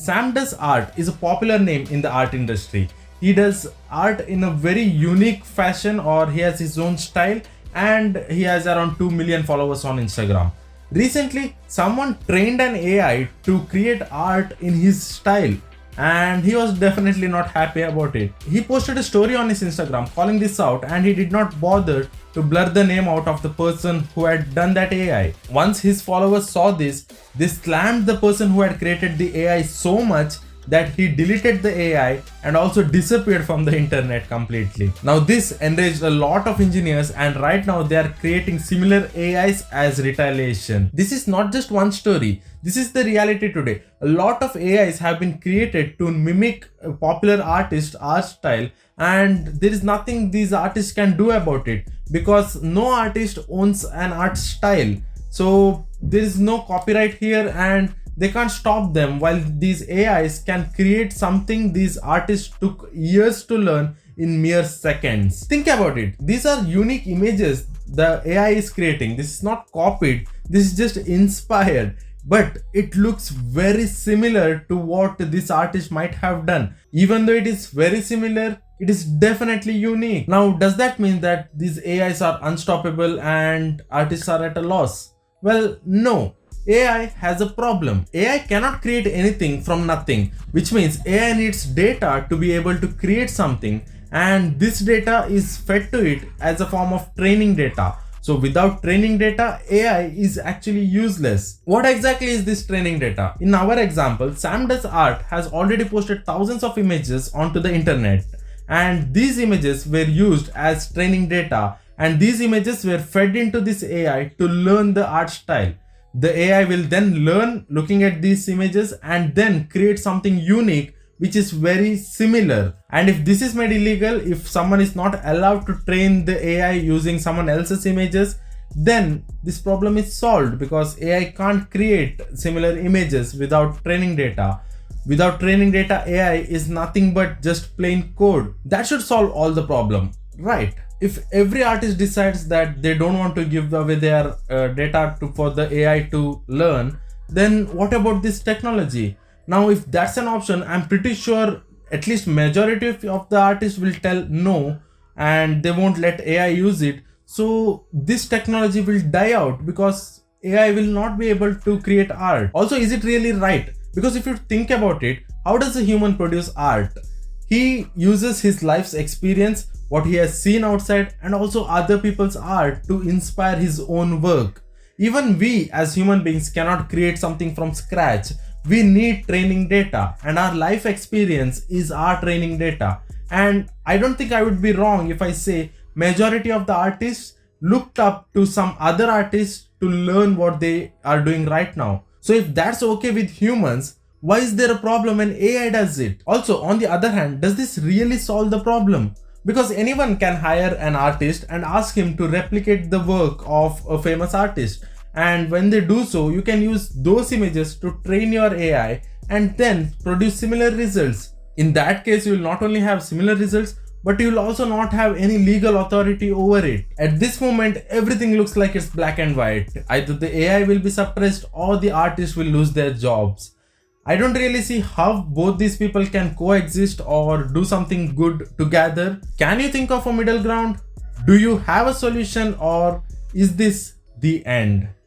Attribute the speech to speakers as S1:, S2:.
S1: Samdoesart is a popular name in the art industry. He does art in a very unique fashion, or he has his own style, and he has around 2 million followers on Instagram. Recently, someone trained an AI to create art in his style, and he was definitely not happy about it. He posted a story on his Instagram calling this out, and he did not bother to blur the name out of the person who had done that AI. Once his followers saw this, they slammed the person who had created the AI so much that he deleted the AI and also disappeared from the internet completely. Now this enraged a lot of engineers, and right now they are creating similar AIs as retaliation. This is not just one story. This is the reality today. A lot of AIs have been created to mimic a popular artist art style, and there is nothing these artists can do about it because no artist owns an art style. So there is no copyright here, and they can't stop them, while these AIs can create something these artists took years to learn in mere seconds. Think about it. These are unique images the AI is creating. This is not copied. This is just inspired. But it looks very similar to what this artist might have done. Even though it is very similar, it is definitely unique. Now, does that mean that these AIs are unstoppable and artists are at a loss? Well, no. AI has a problem. AI cannot create anything from nothing, which means AI needs data to be able to create something, and this data is fed to it as a form of training data. So without training data, AI is actually useless. What exactly is this training data? In our example, Samdoesart has already posted thousands of images onto the internet, and these images were used as training data, and these images were fed into this AI to learn the art style. The AI will then learn looking at these images and then create something unique which is very similar. And if this is made illegal, if someone is not allowed to train the AI using someone else's images, then this problem is solved because AI can't create similar images without training data. Without training data, AI is nothing but just plain code. That should solve all the problem, right? If every artist decides that they don't want to give away their data for the AI to learn, then what about this technology? Now, if that's an option, I'm pretty sure at least majority of the artists will tell no, and they won't let AI use it. So this technology will die out because AI will not be able to create art. Also, is it really right? Because if you think about it, how does a human produce art? He uses his life's experience, what he has seen outside, and also other people's art to inspire his own work. Even we as human beings cannot create something from scratch. We need training data, and our life experience is our training data. And I don't think I would be wrong if I say majority of the artists looked up to some other artists to learn what they are doing right now. So if that's okay with humans, why is there a problem when AI does it? Also, on the other hand, does this really solve the problem? Because anyone can hire an artist and ask him to replicate the work of a famous artist. And when they do so, you can use those images to train your AI and then produce similar results. In that case, you will not only have similar results, but you will also not have any legal authority over it. At this moment, everything looks like it's black and white. Either the AI will be suppressed or the artists will lose their jobs. I don't really see how both these people can coexist or do something good together. Can you think of a middle ground? Do you have a solution, or is this the end?